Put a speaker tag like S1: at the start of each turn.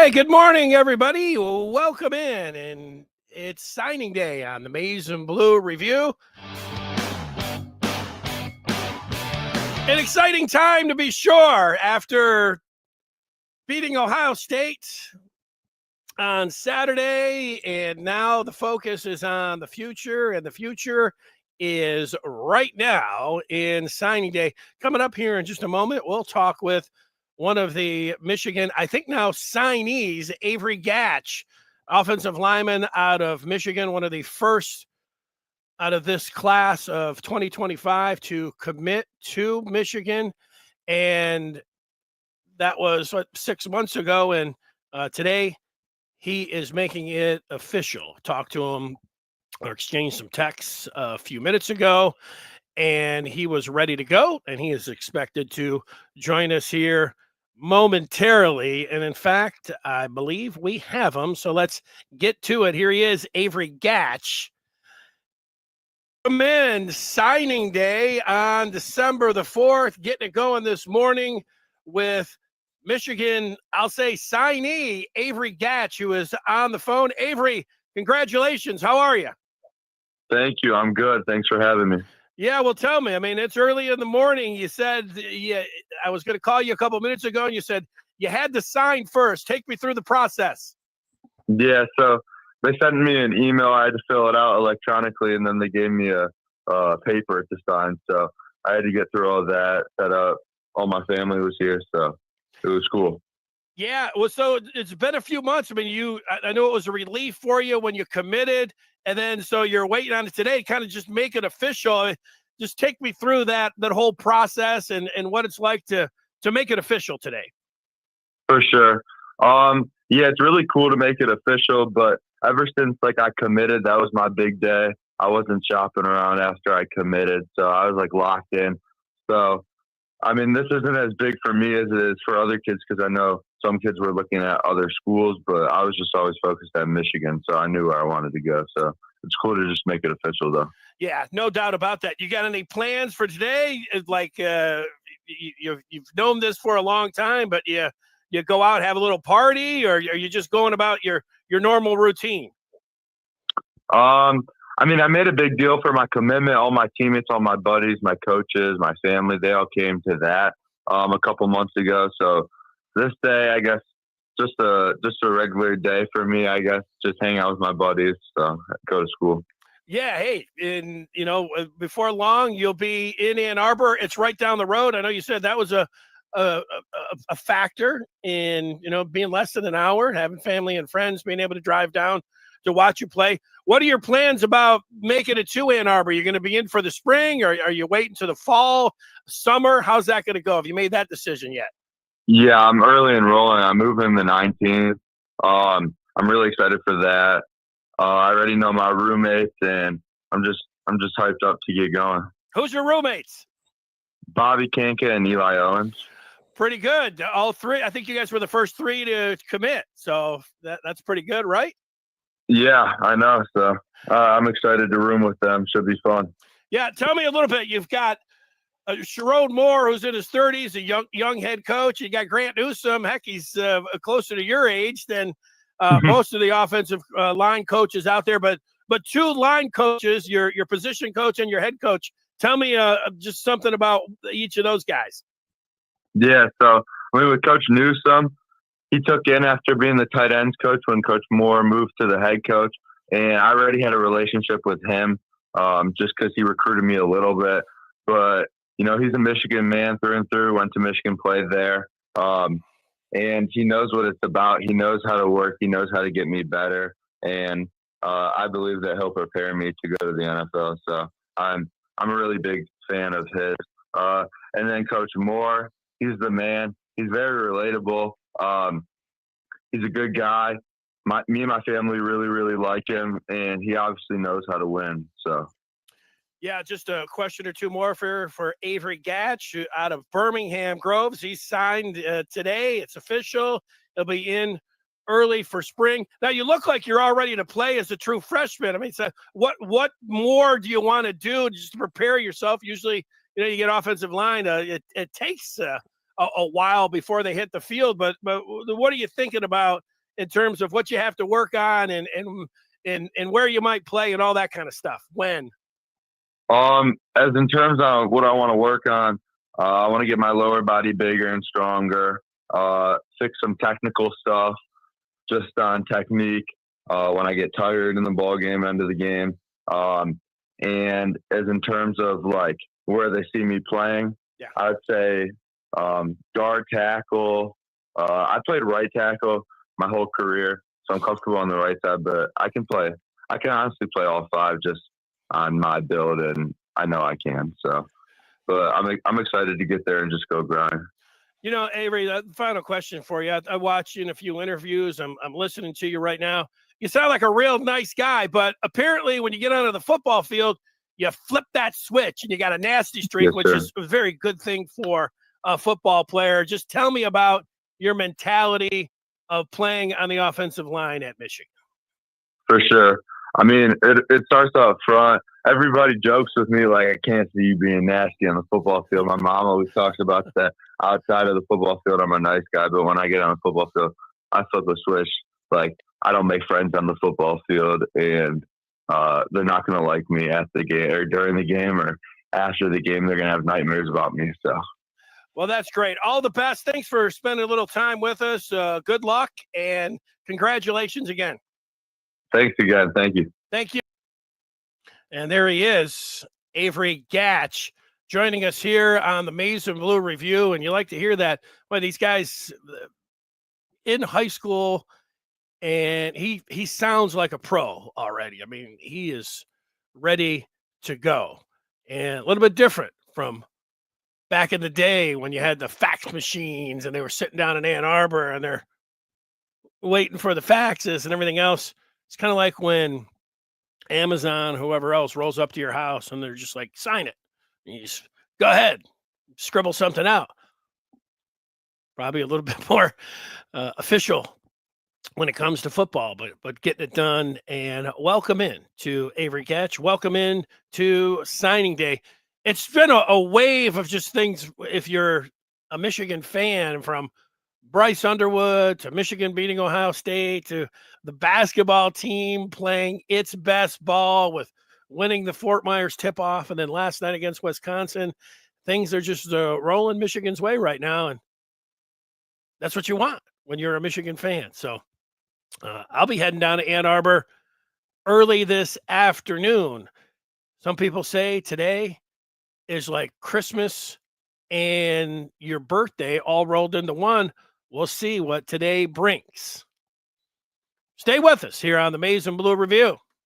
S1: Hey, good morning, everybody. Welcome in, and it's signing day on the Maize and Blue Review. An exciting time to be sure after beating Ohio State on Saturday, and now the focus is on the future, and the future is right now in signing day. Coming up here in just a moment, we'll talk with one of the Michigan, I think now signees, Avery Gach, offensive lineman out of Michigan, one of the first out of this class of 2025 to commit to Michigan. And that was 6 months ago. And today he is making it official. Talked to him or exchanged some texts a few minutes ago, and he was ready to go. And he is expected to join us here momentarily. And in fact, I believe we have him. So let's get to it. Here he is, Avery Gach. Commend signing day on December the 4th, getting it going this morning with Michigan, I'll say signee, Avery Gach, who is on the phone. Avery, congratulations. How are you?
S2: Thank you. I'm good. Thanks for having me.
S1: Yeah, well, tell me. I mean, it's early in the morning. You said, I was going to call you a couple minutes ago, and you said you had to sign first. Take me through the process.
S2: Yeah, so they sent me an email. I had to fill it out electronically, and then they gave me a paper to sign. So I had to get through all that, set up. All my family was here, so it was cool.
S1: Yeah, well, so it's been a few months. I mean, I know it was a relief for you when you committed, and then so you're waiting on it today to kind of just make it official. Just take me through that whole process and what it's like to make it official today.
S2: For sure. Yeah, it's really cool to make it official, but ever since I committed, that was my big day. I wasn't shopping around after I committed, so I was locked in. So, I mean, this isn't as big for me as it is for other kids because I know some kids were looking at other schools, but I was just always focused at Michigan, so I knew where I wanted to go. So it's cool to just make it official, though.
S1: Yeah, no doubt about that. You got any plans for today? You've known this for a long time, but you go out, have a little party, or are you just going about your normal routine?
S2: I mean, I made a big deal for my commitment. All my teammates, all my buddies, my coaches, my family, they all came to that a couple months ago. So this day, I guess, just a regular day for me, I guess, just hang out with my buddies, so go to school.
S1: Yeah, hey, and before long you'll be in Ann Arbor. It's right down the road. I know you said that was a factor in being less than an hour, having family and friends, being able to drive down to watch you play. What are your plans about making it to Ann Arbor? You're going to be in for the spring, or are you waiting to the fall, summer? How's that going to go? Have you made that decision yet?
S2: Yeah, I'm early enrolling. I'm moving the 19th. I'm really excited for that. I already know my roommates, and I'm just hyped up to get going.
S1: Who's your roommates?
S2: Bobby Kanka and Eli Owens.
S1: Pretty good. All three. I think you guys were the first three to commit, so that's pretty good, right?
S2: Yeah, I know. So I'm excited to room with them. Should be fun.
S1: Yeah, tell me a little bit. You've got Sherrod Moore, who's in his 30s, a young head coach. You got Grant Newsome. Heck, he's closer to your age than most of the offensive line coaches out there. But two line coaches, your position coach and your head coach. Tell me just something about each of those guys.
S2: Yeah, so with Coach Newsome, he took in after being the tight ends coach when Coach Moore moved to the head coach. And I already had a relationship with him just because he recruited me a little bit. But, he's a Michigan man through and through, went to Michigan, played there. And he knows what it's about. He knows how to work. He knows how to get me better. And I believe that he'll prepare me to go to the NFL. So I'm a really big fan of his. And then Coach Moore, he's the man. He's very relatable. He's a good guy. Me and my family really, really like him, and he obviously knows how to win. So,
S1: yeah, just a question or two more for Avery Gach out of Birmingham Groves. He's signed today. It's official. He'll be in early for spring. Now, you look like you're all ready to play as a true freshman. I mean, so what more do you want to do just to prepare yourself? Usually, you get offensive line. It takes a while before they hit the field. But what are you thinking about in terms of what you have to work on and where you might play and all that kind of stuff? When?
S2: As in terms of what I want to work on, I want to get my lower body bigger and stronger, fix some technical stuff just on technique when I get tired in the ball game, end of the game. And as in terms of like where they see me playing,
S1: yeah,
S2: I'd say guard tackle. I played right tackle my whole career, so I'm comfortable on the right side, but I can honestly play all five just on my build, and I know I can. So, but I'm excited to get there and just go grind.
S1: You know, Avery, the final question for you. I watched you in a few interviews. I'm listening to you right now. You sound like a real nice guy, but apparently when you get onto the football field, you flip that switch and you got a nasty streak,
S2: Yes,
S1: which
S2: sir.
S1: is a very good thing for a football player. Just tell me about your mentality of playing on the offensive line at Michigan.
S2: For sure. I mean, it starts up front. Everybody jokes with me like, I can't see you being nasty on the football field. My mom always talks about that. Outside of the football field, I'm a nice guy, but when I get on the football field, I flip a switch. Like, I don't make friends on the football field, and they're not going to like me at the game or during the game or after the game. They're going to have nightmares about me. So,
S1: well, that's great. All the best. Thanks for spending a little time with us. Good luck and congratulations again.
S2: Thanks again. Thank you.
S1: Thank you. And there he is, Avery Gach, joining us here on the Maize and Blue Review. And you like to hear that. Well, these guys in high school, and he sounds like a pro already. I mean, he is ready to go. And a little bit different from back in the day when you had the fax machines and they were sitting down in Ann Arbor and they're waiting for the faxes and everything else. It's kind of like when Amazon, whoever else, rolls up to your house and they're just like, sign it. And you just go ahead, scribble something out. Probably a little bit more official when it comes to football, but getting it done. And welcome in to Avery Gach. Welcome in to signing day. It's been a wave of just things. If you're a Michigan fan, from Bryce Underwood to Michigan beating Ohio State to the basketball team playing its best ball with winning the Fort Myers tip-off, and then last night against Wisconsin, things are just rolling Michigan's way right now, and that's what you want when you're a Michigan fan. So I'll be heading down to Ann Arbor early this afternoon. Some people say today is like Christmas and your birthday all rolled into one. We'll see what today brings. Stay with us here on the Maize and Blue Review.